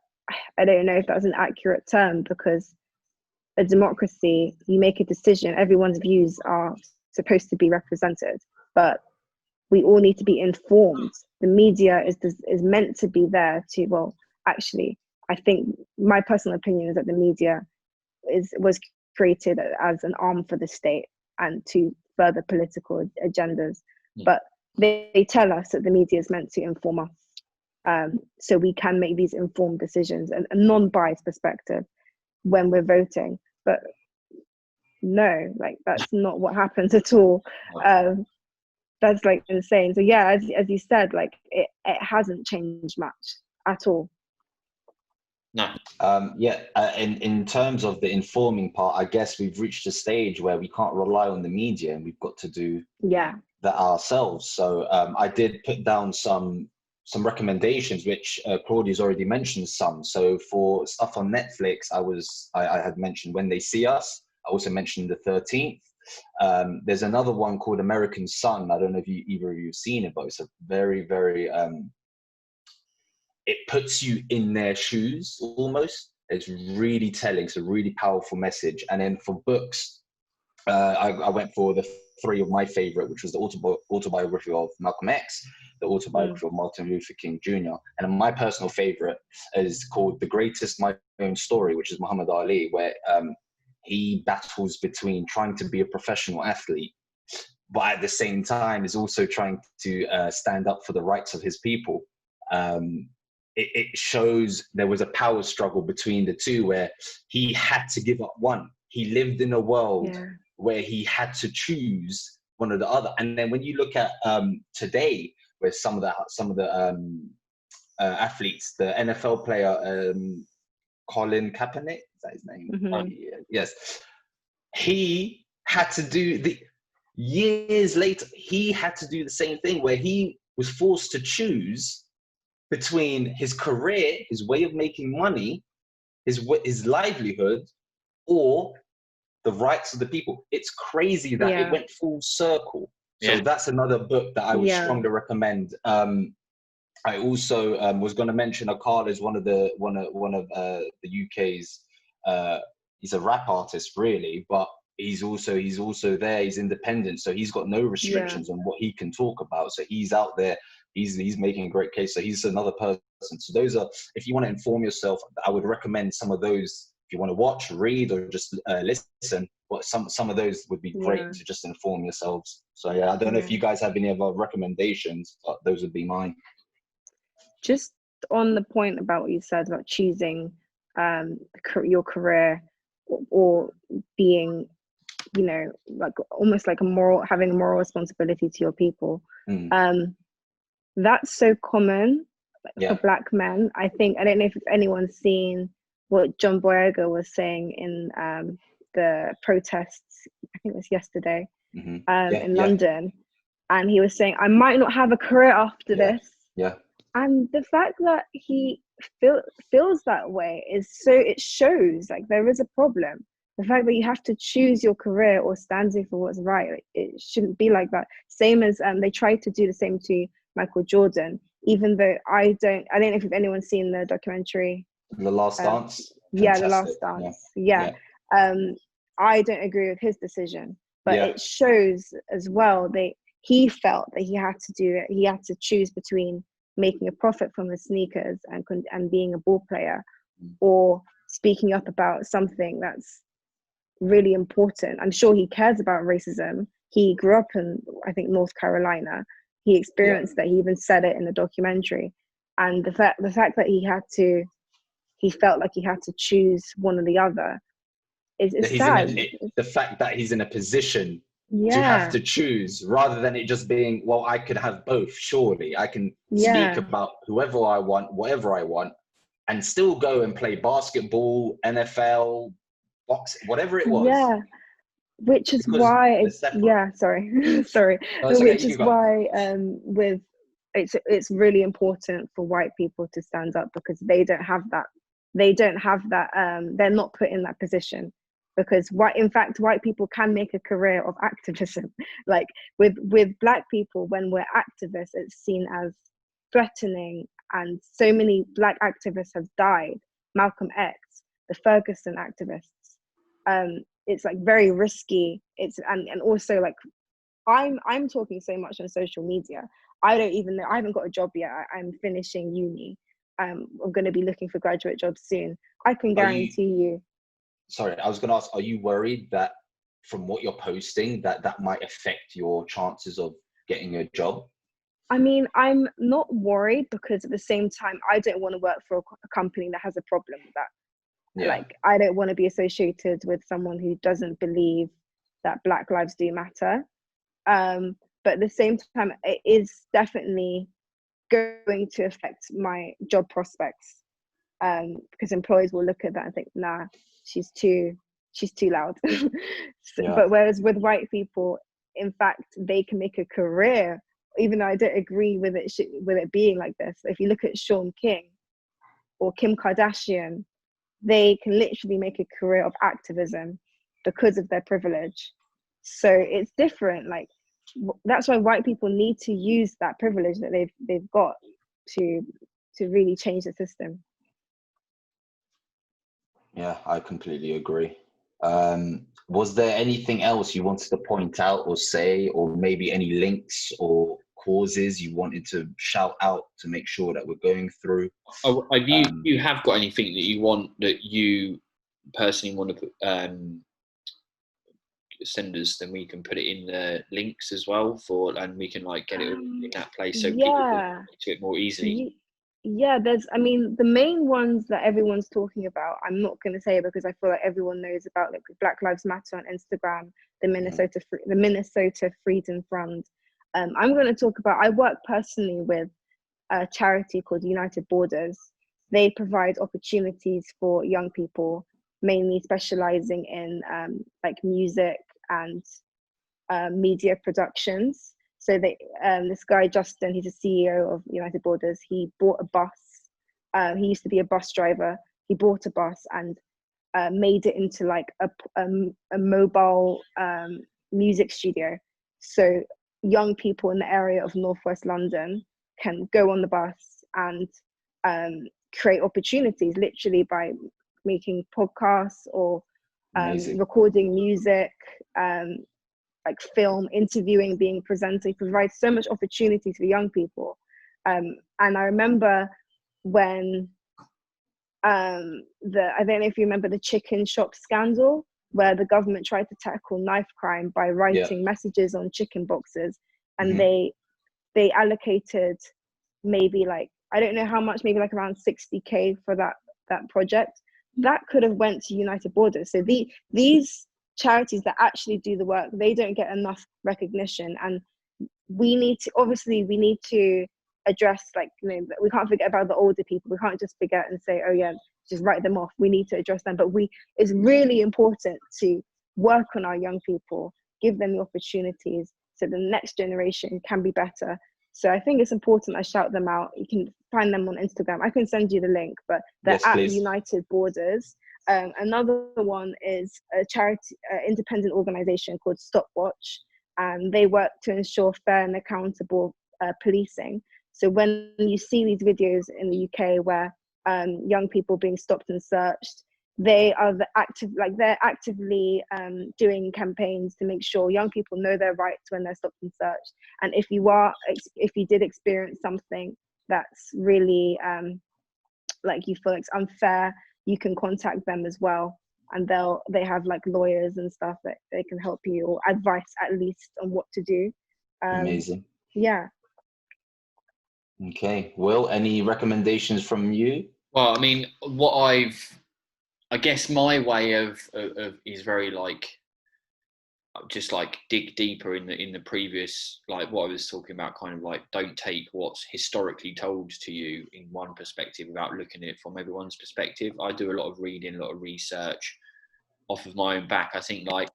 I don't know if that's an accurate term, because a democracy, you make a decision, everyone's views are supposed to be represented, but we all need to be informed. The media is meant to be there to, well, actually, I think my personal opinion is that the media was created as an arm for the state and to further political agendas. But they tell us that the media is meant to inform us, so we can make these informed decisions and a non-biased perspective when we're voting. But no, like, that's not what happens at all. That's like insane. So yeah, as you said, like, it hasn't changed much at all. No. In terms of the informing part, I guess we've reached a stage where we can't rely on the media and we've got to do that ourselves. So I did put down some recommendations, which Claudia's already mentioned some. So for stuff on Netflix, I had mentioned When They See Us. I also mentioned The 13th. There's another one called American Son. I don't know if either of you have seen it, but it's a very, very it puts you in their shoes almost. It's really telling. It's a really powerful message. And then for books, I went for the three of my favorite, which was the autobiography of Malcolm X, the autobiography of Martin Luther King Jr. And my personal favorite is called The Greatest My Own Story, which is Muhammad Ali, where he battles between trying to be a professional athlete, but at the same time is also trying to stand up for the rights of his people. it shows there was a power struggle between the two, where he had to give up one. He lived in a world where he had to choose one or the other. And then when you look at today, where some of the athletes, the NFL player, Colin Kaepernick, is that his name? Yes. He had to do years later, he had to do the same thing, where he was forced to choose between his career, his way of making money, his livelihood, or the rights of the people. It's crazy that it went full circle. So that's another book that I would strongly recommend. I also was going to mention Akal is one of the UK's. He's a rap artist, really, but he's also there. He's independent, so he's got no restrictions on what he can talk about. So he's out there. He's making a great case. So he's another person. So those are, if you want to inform yourself, I would recommend some of those. If you want to watch, read, or just listen, but some of those would be great to just inform yourselves. So I don't know if you guys have any other recommendations, but those would be mine. Just on the point about what you said about choosing your career or being, like almost like having a moral responsibility to your people. That's so common for Black men. I don't know if anyone's seen what John Boyega was saying in the protests, I think it was yesterday, in London. And he was saying, I might not have a career after this. And the fact that he feels that way it shows like there is a problem. The fact that you have to choose your career or standing for what's right, it shouldn't be like that. Same as they tried to do the same to Michael Jordan, even though I don't know if anyone's seen the documentary The Last Dance. The Last Dance. I don't agree with his decision, but it shows as well that he felt that he had to do it. He had to choose between making a profit from his sneakers and being a ball player, or speaking up about something that's really important. I'm sure he cares about racism. He grew up in, I think, North Carolina. He experienced that. He even said it in the documentary. And the fact that he felt like he had to choose one or the other is sad. The fact that he's in a position to have to choose, rather than it just being, well, I could have both. Surely I can speak about whoever I want, whatever I want, and still go and play basketball, NFL, boxing, whatever it was. Which is why sorry. Which is why it's really important for white people to stand up, because they don't have that. They're not put in that position. Because white people can make a career of activism. Like with Black people, when we're activists, it's seen as threatening, and so many Black activists have died. Malcolm X, the Ferguson activists. It's like very risky. And also like I'm talking so much on social media. I don't even know. I haven't got a job yet. I'm finishing uni. I'm going to be looking for graduate jobs soon. I can guarantee you. Sorry, I was going to ask, are you worried that from what you're posting that might affect your chances of getting a job? I mean, I'm not worried, because at the same time, I don't want to work for a company that has a problem with that. Like, I don't want to be associated with someone who doesn't believe that Black lives do matter. But at the same time, it is definitely going to affect my job prospects, because employers will look at that and think, nah, she's too loud. But whereas with white people, in fact, they can make a career, even though I don't agree with it being like this. If you look at Sean King or Kim Kardashian, they can literally make a career of activism because of their privilege. So it's different. Like, that's why white people need to use that privilege that they've got to really change the system. Yeah, I completely agree. Was there anything else you wanted to point out or say, or maybe any links or causes you wanted to shout out to make sure that we're going through? You have got anything that you personally want to put, send us, then we can put it in the links as well, and we can like get it in that place so people can get to it more easily. Yeah, I mean, the main ones that everyone's talking about, I'm not going to say it because I feel like everyone knows about, like Black Lives Matter on Instagram, the Minnesota Freedom Front. I'm going to talk about, I work personally with a charity called United Borders. They provide opportunities for young people, mainly specializing in like music and media productions. So this guy Justin, he's a CEO of United Borders. He bought a bus. He used to be a bus driver. He bought a bus and made it into like a mobile music studio. So young people in the area of Northwest London can go on the bus and create opportunities, literally by making podcasts or recording music, like film, interviewing, being presented. Provides so much opportunities for young people. And I remember when I don't know if you remember the chicken shop scandal, where the government tried to tackle knife crime by writing messages on chicken boxes, and they allocated maybe like, I don't know how much, maybe like around 60K for that project. That could have went to United Borders. So these charities that actually do the work, they don't get enough recognition, and we need to address, like, you know, we can't forget about the older people. We can't just forget and say, oh yeah, just write them off. We need to address them, but it's really important to work on our young people, give them the opportunities so the next generation can be better. So I think it's important I shout them out. You can find them on Instagram. I can send you the link, but they're at United Borders. Another one is a charity, independent organization called Stopwatch, and they work to ensure fair and accountable policing. So when you see these videos in the UK where young people being stopped and searched, they're actively doing campaigns to make sure young people know their rights when they're stopped and searched. And if you did experience something that's really like you feel it's unfair, you can contact them as well, and they have like lawyers and stuff that they can help you, or advice at least on what to do. Amazing. Yeah. Okay, Will, any recommendations from you? Well, I mean, I guess my way of is very like, just like dig deeper in the previous, like what I was talking about, kind of like, don't take what's historically told to you in one perspective without looking at it from everyone's perspective. I do a lot of reading, a lot of research off of my own back. I think, like,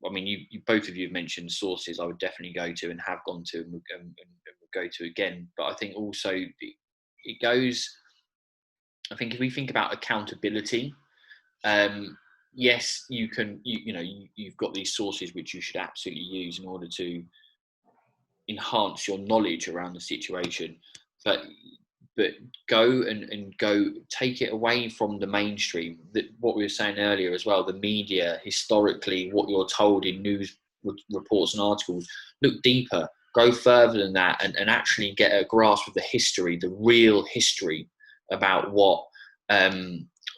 I mean, you both of you have mentioned sources I would definitely go to and have gone to and go to again. But I think also it goes, I think if we think about accountability, yes, you can, you've got these sources which you should absolutely use in order to enhance your knowledge around the situation, but go and go take it away from the mainstream. What we were saying earlier as well, the media, historically, what you're told in news reports and articles, look deeper, go further than that, and actually get a grasp of the history, the real history about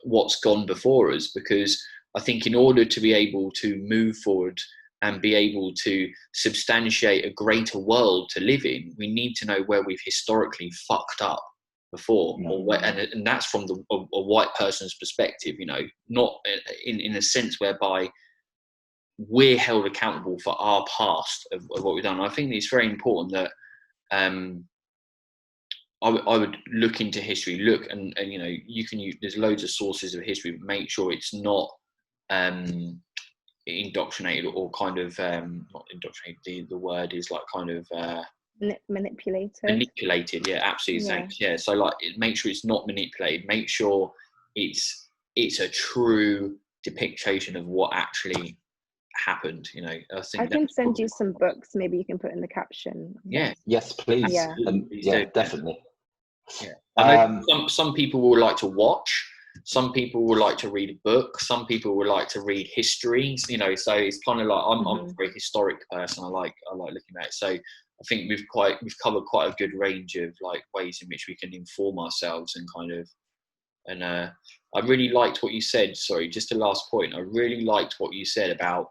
what's gone before us. Because I think in order to be able to move forward and be able to substantiate a greater world to live in, we need to know where we've historically fucked up before, and that's from a white person's perspective, not in a sense whereby we're held accountable for our past of what we've done. I think it's very important that I would look into history, and you can use, there's loads of sources of history, but make sure it's not indoctrinated or kind of not indoctrinated. The word is like kind of manipulated. Yeah, absolutely. Yeah. Thanks. Yeah. So like, make sure it's not manipulated. Make sure it's a true depiction of what actually happened. I can send you some books. Maybe you can put in the caption. Yeah. Yes, please. Yeah. Yeah, definitely. Yeah. I know some people will like to watch. Some people would like to read a book. Some people would like to read history. So it's kind of like, I'm a very historic person. I like looking at it. So I think we've covered quite a good range of like ways in which we can inform ourselves and kind of. And I really liked what you said. Sorry, just a last point. I really liked what you said about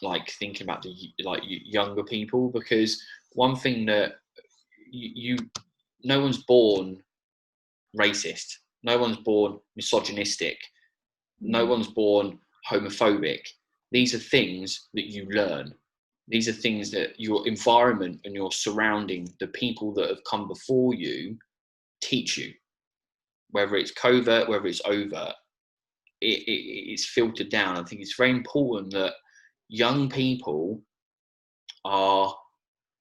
like thinking about the younger people, because one thing that you no one's born racist. No one's born misogynistic. No one's born homophobic. These are things that you learn. These are things that your environment and your surrounding, the people that have come before you, teach you. Whether it's covert, whether it's overt, it's filtered down. I think it's very important that young people are,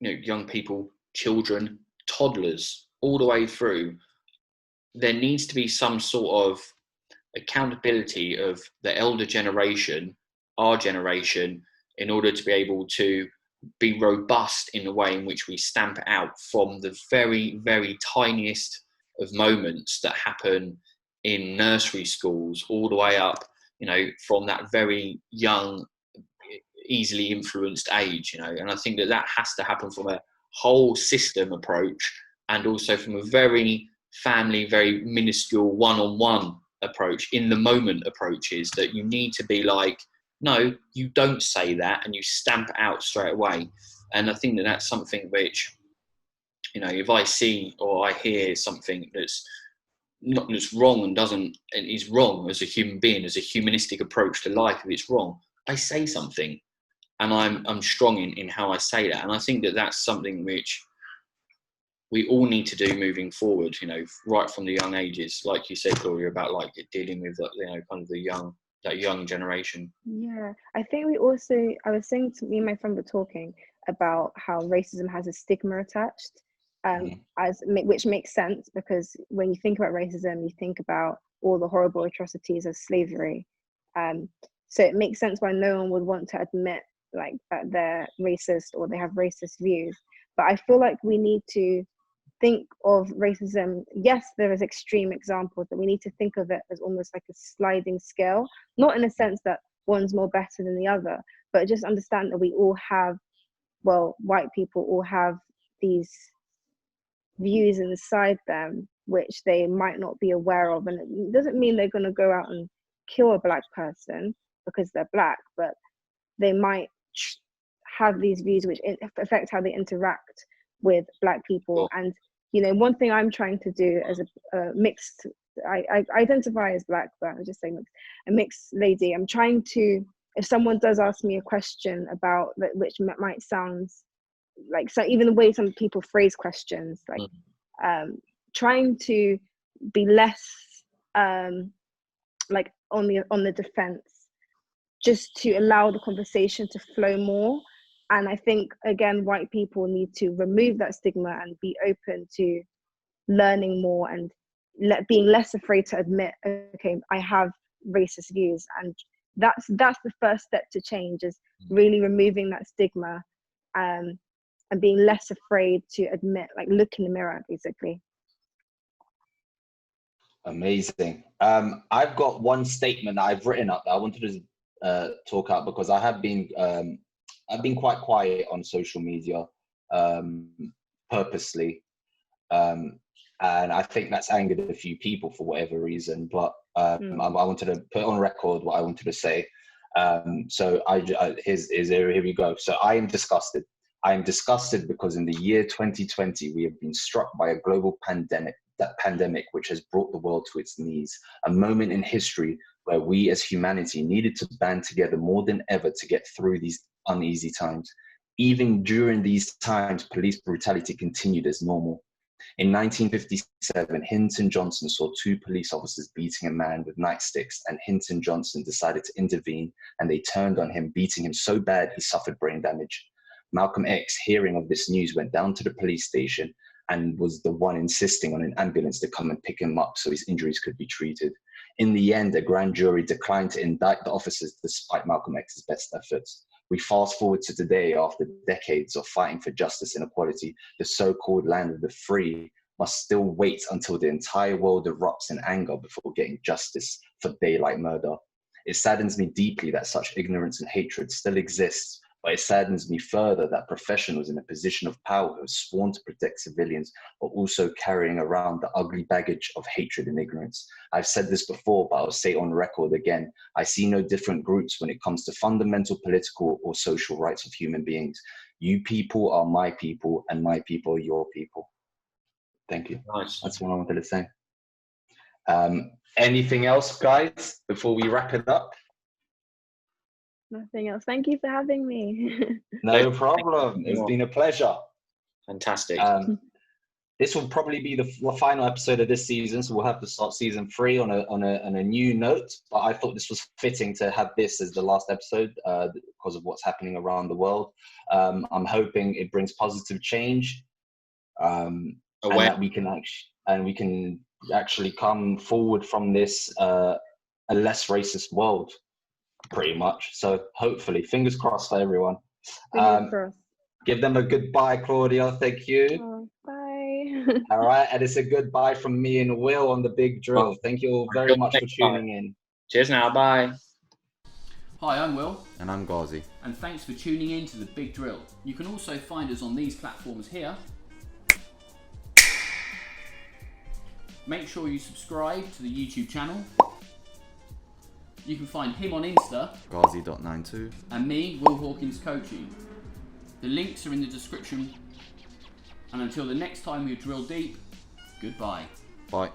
young people, children, toddlers, all the way through. There needs to be some sort of accountability of the elder generation, our generation, in order to be able to be robust in the way in which we stamp it out from the very, very tiniest of moments that happen in nursery schools all the way up, from that very young, easily influenced age, and I think that has to happen from a whole system approach, and also from a very family, very minuscule one-on-one approach, in the moment approaches, that you need to be like, no, you don't say that, and you stamp it out straight away. And I think that that's something which, if I see or I hear something that's wrong and is wrong as a human being, as a humanistic approach to life, if it's wrong, I say something, and I'm strong in how I say that. And I think that that's something which we all need to do moving forward, right from the young ages, like you said, Claudia, about like dealing with, kind of that young generation. Yeah, I think I was saying to me and my friend were talking about how racism has a stigma attached, which makes sense, because when you think about racism, you think about all the horrible atrocities of slavery. So it makes sense why no one would want to admit like that they're racist or they have racist views. But I feel like we need to think of racism, yes, there is extreme examples, but we need to think of it as almost like a sliding scale, not in a sense that one's more better than the other, but just understand that we all have, white people all have these views inside them which they might not be aware of. And it doesn't mean they're going to go out and kill a black person because they're black, but they might have these views which affect how they interact with black people. And one thing I'm trying to do as a mixed, I identify as black, but I'm just saying a mixed lady. I'm trying to, if someone does ask me a question about that, which might sound like, so even the way some people phrase questions, like trying to be less like on the defense, just to allow the conversation to flow more. And I think, again, white people need to remove that stigma and be open to learning more and being less afraid to admit, okay, I have racist views. And that's the first step to change, is really removing that stigma and being less afraid to admit, like look in the mirror, basically. Amazing. I've got one statement that I've written up that I wanted to talk out, because I've been quite quiet on social media purposely, and I think that's angered a few people for whatever reason, but I wanted to put on record what I wanted to say. So here we go. So I am disgusted. I am disgusted because in the year 2020 we have been struck by a global pandemic, which has brought the world to its knees, a moment in history where we as humanity needed to band together more than ever to get through these uneasy times. Even during these times, police brutality continued as normal. In 1957, Hinton Johnson saw two police officers beating a man with nightsticks, and Hinton Johnson decided to intervene, and they turned on him, beating him so bad he suffered brain damage. Malcolm X, hearing of this news, went down to the police station and was the one insisting on an ambulance to come and pick him up so his injuries could be treated. In the end, a grand jury declined to indict the officers despite Malcolm X's best efforts. We fast forward to today, after decades of fighting for justice and equality, the so-called land of the free must still wait until the entire world erupts in anger before getting justice for daylight murder. It saddens me deeply that such ignorance and hatred still exists, but it saddens me further that professionals in a position of power who have sworn to protect civilians are also carrying around the ugly baggage of hatred and ignorance. I've said this before, but I'll say it on record again. I see no different groups when it comes to fundamental political or social rights of human beings. You people are my people, and my people are your people. Thank you. Nice. That's what I wanted to say. Anything else, guys, before we wrap it up? Nothing else. Thank you for having me. No problem. It's been a pleasure. Fantastic. This will probably be the final episode of this season, so we'll have to start season 3 on a new note. But I thought this was fitting to have this as the last episode because of what's happening around the world. I'm hoping it brings positive change, and that we can actually come forward from this a less racist world, pretty much. So hopefully, fingers crossed for everyone. Fingers crossed. Give them a goodbye, Claudia. Thank you. Oh, bye. All right, and it's a goodbye from me and Will on the Big Drill. Thank you all very much for tuning in. Cheers now, bye. Hi, I'm Will. And I'm Ghazi. And thanks for tuning in to The Big Drill. You can also find us on these platforms here. Make sure you subscribe to the YouTube channel. You can find him on Insta. Ghazi.92. And me, Will Hawkins Coaching. The links are in the description. And until the next time we drill deep, goodbye. Bye.